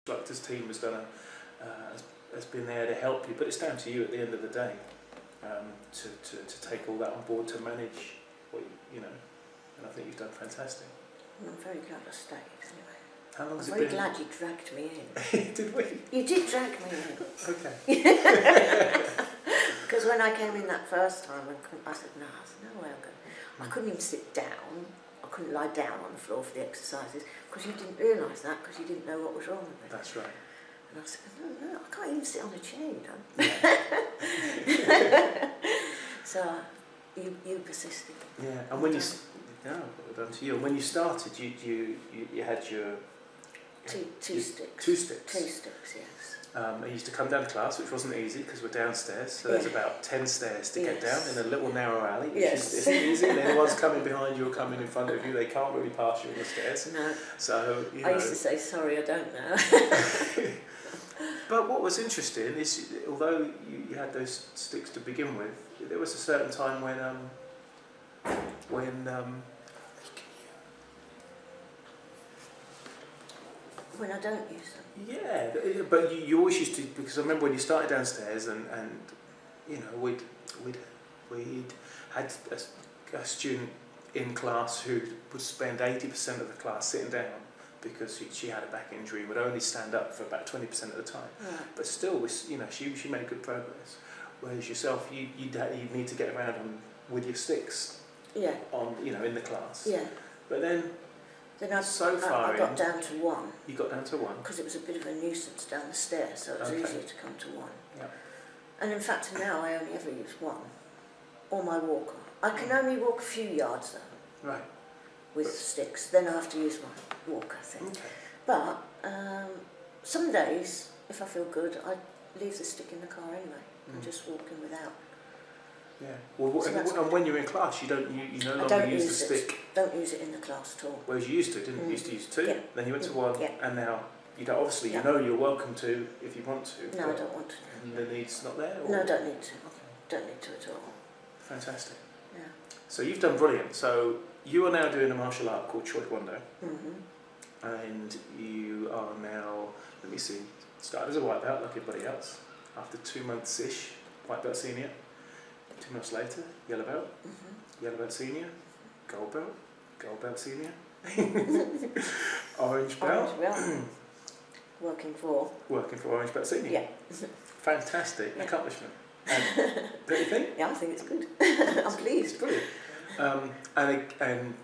instructors team has been there to help you, but it's down to you at the end of the day to take all that on board, to manage what you know. And I think you've done fantastic. I'm very glad I stayed anyway. How long has it I'm been? very glad you dragged me in. Did we? You did drag me in. Okay. Because when I came in that first time, I said, no, there's no way I'm going. I couldn't even sit down. I couldn't lie down on the floor for the exercises because you didn't realise that because you didn't know what was wrong with me. That's right. And I said, no, I can't even sit on a chair, you know. So you persisted. Yeah, and when you well done to you. And when you started, you had your two sticks. 2 sticks. 2 sticks, yes. I used to come down to class, which wasn't easy because we're downstairs, so there's about 10 stairs to get down in a little narrow alley, which isn't easy, and anyone's coming behind you or coming in front of you, they can't really pass you on the stairs. No. So, I used to say, sorry, I don't know. But what was interesting is, although you had those sticks to begin with, there was a certain time when I don't use them. Yeah, but you always used to, because I remember when you started downstairs and you know, we'd had a student in class who would spend 80% of the class sitting down because she had a back injury and would only stand up for about 20% of the time. Right. But still, you know, she made good progress. Whereas yourself, you need to get around with your sticks. Yeah. On, you know, in the class. Yeah. But then I got down to 1. You got down to 1? Because it was a bit of a nuisance down the stairs, so it was easier to come to 1. Yeah. And in fact now I only ever use 1. Or my walker. I can only walk a few yards though. Right. With sticks. Then I have to use my walker, I think. Okay. But some days, if I feel good, I leave the stick in the car anyway and just walk in without. Yeah. Well, so and when you're in class, you no longer use the stick. Don't use it in the class at all. Whereas you used to, didn't you? You used to use 2, then you went to 1, and now you don't. Obviously, you know you're welcome to if you want to. No, I don't want to. The need's not there. Or? No, I don't need to. Okay. Don't need to at all. Fantastic. Yeah. So you've done brilliant. So you are now doing a martial art called Choi Kwang Do, and you are now. Let me see. Started as a white belt like everybody else. After 2 months-ish, white belt senior. 2 months later, yellow belt, yellow belt senior, gold belt senior, orange belt. Working for orange belt senior. Yeah. Fantastic accomplishment. Don't you think? Yeah, I think it's good. I'm pleased. It's brilliant. And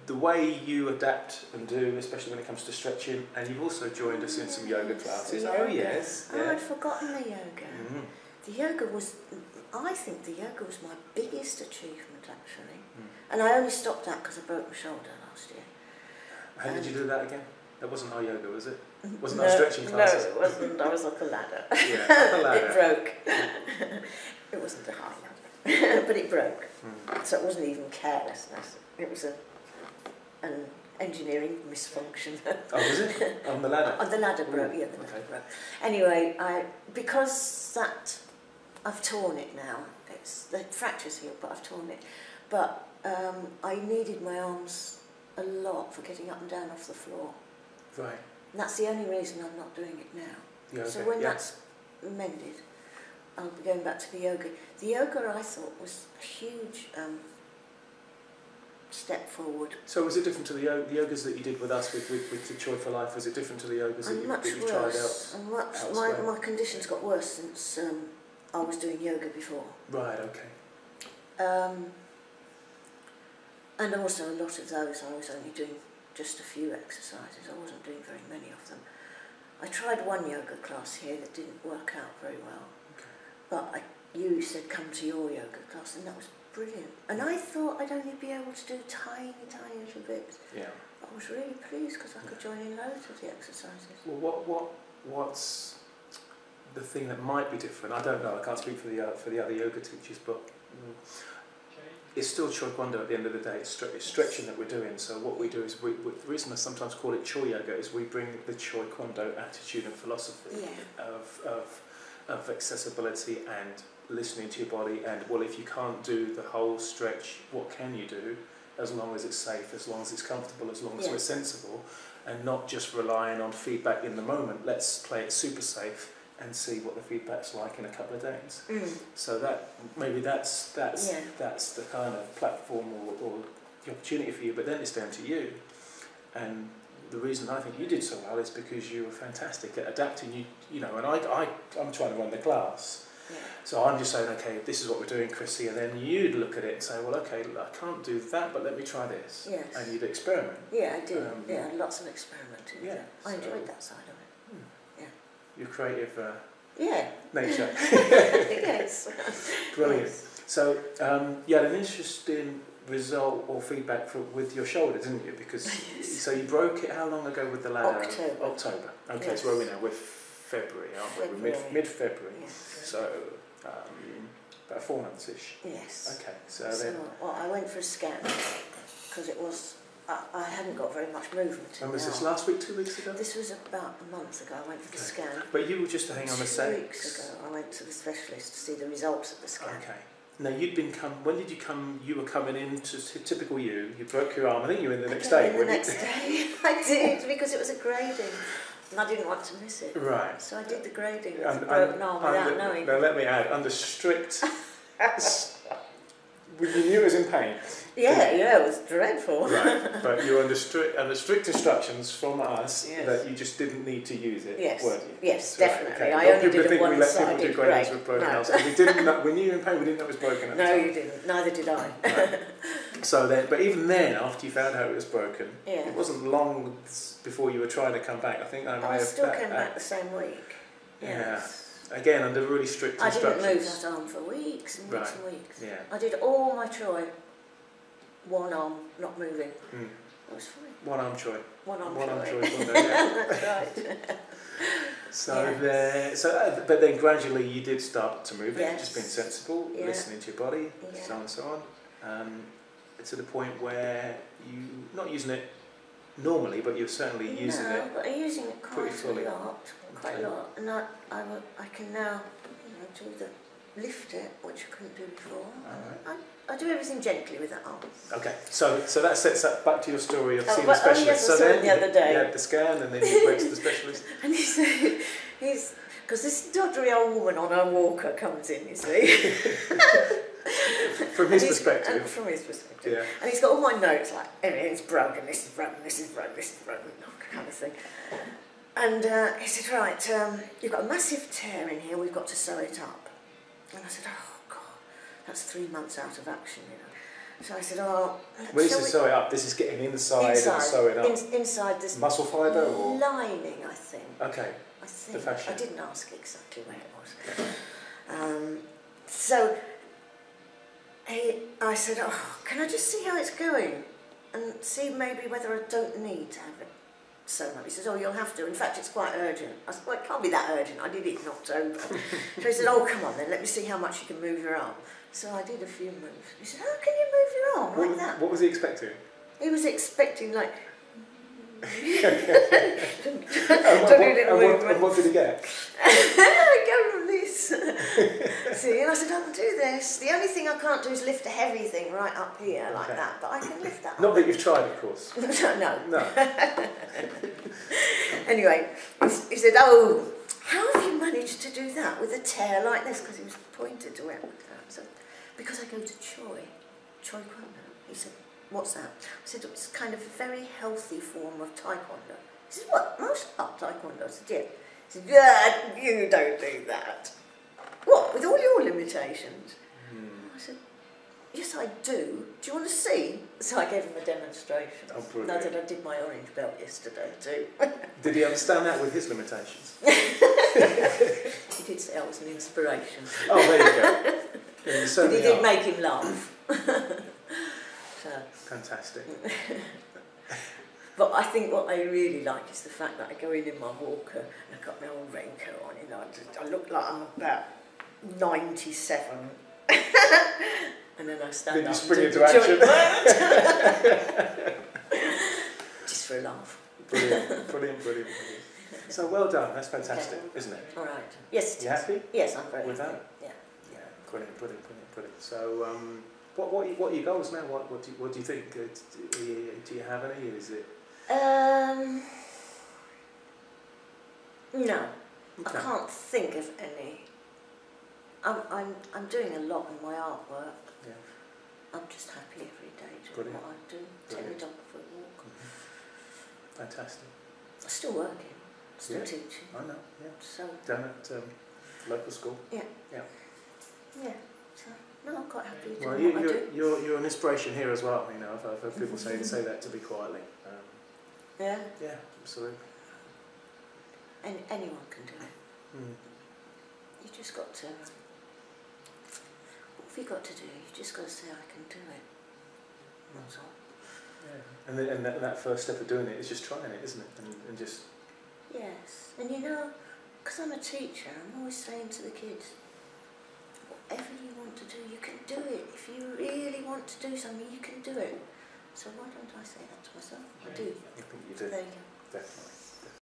the way you adapt and do, especially when it comes to stretching, and you've also joined us in some yoga classes. Oh yes. Oh, I'd forgotten the yoga. The yoga was. I think the yoga was my biggest achievement, actually. And I only stopped that because I broke my shoulder last year. How did you do that again? That wasn't our yoga, was it? Wasn't our stretching classes? No, it wasn't. I was up a ladder. Yeah, up a ladder. It broke. It wasn't a high ladder, but it broke. So it wasn't even carelessness. It was an engineering misfunction. Oh, was it? On the ladder? On the ladder broke, yeah, the ladder broke. Anyway, because I've torn it now. The fracture's healed, but I've torn it. But I needed my arms a lot for getting up and down off the floor. Right. And that's the only reason I'm not doing it now. Yeah, okay. So when that's mended, I'll be going back to the yoga. The yoga I thought was a huge step forward. So was it different to the yogas that you did with us with the Choi For Life? Was it different to the yogas that you tried out? And my conditions got worse since I was doing yoga before. Right, okay. And also a lot of those I was only doing just a few exercises. I wasn't doing very many of them. I tried one yoga class here that didn't work out very well. Okay. But you said come to your yoga class, and that was brilliant. And I thought I'd only be able to do tiny little bits. Yeah. I was really pleased because I could join in loads of the exercises. Well, what's the thing that might be different? I don't know. I can't speak for the other yoga teachers, but it's still Choi Kwang Do at the end of the day. It's stretching that we're doing. So what we do is the reason I sometimes call it Choi Yoga is we bring the Choi Kwang Do attitude and philosophy of accessibility and listening to your body, and well, if you can't do the whole stretch, what can you do? As long as it's safe, as long as it's comfortable, as long as we're sensible, and not just relying on feedback in the moment. Let's play it super safe and see what the feedback's like in a couple of days. So that maybe that's the kind of platform or the opportunity for you. But then it's down to you. And the reason I think you did so well is because you were fantastic at adapting. You know, and I'm trying to run the class. Yeah. So I'm just saying, okay, this is what we're doing, Chrissy, and then you'd look at it and say, well, okay, I can't do that, but let me try this. Yes. And you'd experiment. Yeah, I did. Yeah, lots of experimenting. Yeah, I enjoyed that side of it. Yeah. Your creative nature. Yes. Brilliant. Yes. So you had an interesting result or feedback with your shoulder, didn't you? Because so you broke it how long ago with the ladder? October. Okay, yes. so where are we now? We're February, aren't we? We're mid-February. Yes. So about 4 months-ish. Yes. Okay, so then... Well, I went for a scan because it was... I hadn't got very much movement. When was this, last week, 2 weeks ago? This was about a month ago. I went for the scan. But you were just to hang on a sec. 2 weeks ago, I went to the specialist to see the results of the scan. Okay. Now when did you come? You were coming in to typical you. You broke your arm. I think you were in the next day. The next day, I did, because it was a grading, and I didn't want to miss it. Right. So I did the grading with a broken arm without knowing. Now let me add, under strict. You knew it was in pain. Yeah, it was dreadful. Right, but you were under strict instructions from us that you just didn't need to use it, weren't you? Yes, Right, definitely. okay. I only did it once. We let people do gradings with broken arms. We didn't know, we knew you were in pain, we didn't know it was broken at the time. No, you didn't. Neither did I. Right. So then, but even then, after you found out it was broken, yeah. it wasn't long before you were trying to come back. I think I still came back the same week. Yes. Yeah. Again, under really strict instructions. I didn't move that arm for weeks and weeks and weeks. Yeah. I did all my Choi, one arm not moving. It was fine. One arm Choi. One arm Choi. Yeah. That's right. But then gradually you did start to move it, just being sensible, listening to your body, so on and so on. To the point where you not using it normally, but you're certainly using it. But I'm using it quite fully. a lot, and I can now, do the lift it, which I couldn't do before. Right. I do everything gently with that arm. Okay, so that sets up back to your story of seeing the specialist. Yes, I saw him the other day. You had the scan, and then you went to the specialist. And he said, because this doddery old woman on her walker comes in, you see. From his perspective. From his perspective. Yeah. And he's got all my notes, like, everything's broken, this is broken, this is broken, this is broken, kind of thing. And he said, right, you've got a massive tear in here, we've got to sew it up. And I said, oh, God, that's 3 months out of action, So I said, oh... When you say sew it up, this is getting inside and sew it up? Inside this... Muscle fibre or...? Lining, I think. Okay. I think. The fascia. I didn't ask exactly where it was. So... I said, oh, can I just see how it's going and see maybe whether I don't need to have it sewn up? He says, oh, you'll have to. In fact, it's quite urgent. I said, well, it can't be that urgent. I did it in October. So he said, oh, come on then, let me see how much you can move your arm. So I did a few moves. He said, how can you move your arm like that? What was he expecting? He was expecting, like... and what did he get? Go from this. See, and I said, I'll do this. The only thing I can't do is lift a heavy thing right up here like that, but I can lift that. Not that you've tried, of course. No. Anyway, he said, oh, how have you managed to do that with a tear like this? Because he was pointed to where it was. So, because I go to Choi Kwang Do. He said, what's that? I said, it's kind of a very healthy form of taekwondo. He said, what? Martial art taekwondo? I said, yeah. He said, yeah, you don't do that. What, with all your limitations? I said, yes, I do. Do you want to see? So I gave him a demonstration. Oh, brilliant. I said, I did my orange belt yesterday too. Did he understand that with his limitations? He did say I was an inspiration. Oh, there you go. Yeah, but he did make him laugh. So. Fantastic. But I think what I really like is the fact that I go in my walker and I've got my old raincoat on, I look like I'm about 97. And then I stand up you spring and into action. Just for a laugh. Brilliant. So well done, that's fantastic, isn't it? All right. Yes. You happy? Yes, I'm very with happy. That? Yeah. Brilliant. So, what are your goals now? What do you think? Do you have any? Is it No, Okay. I can't think of any. I'm doing a lot in my artwork. Yeah. I'm just happy every day doing Brilliant. what I do. Take the dog for a walk. Fantastic. I'm still working, still Yeah. teaching. I know. Yeah. So Down at local school. yeah. Yeah. Yeah. So no, I'm quite happy doing Well, what I do. you're an inspiration here as well. You know, I've heard people say that to me quietly. Yeah. Yeah, absolutely. And anyone can do it. Mm. You just got to. What have you got to do? You just got to say, I can do it. That's all. Yeah. And that first step of doing it is just trying it, isn't it? And just. Yes. And you know, because I'm a teacher, I'm always saying to the kids, whatever you want to do, you can do it. If you really want to do something, you can do it. So why don't I say that to myself? I do. I think you do. There you go. Definitely.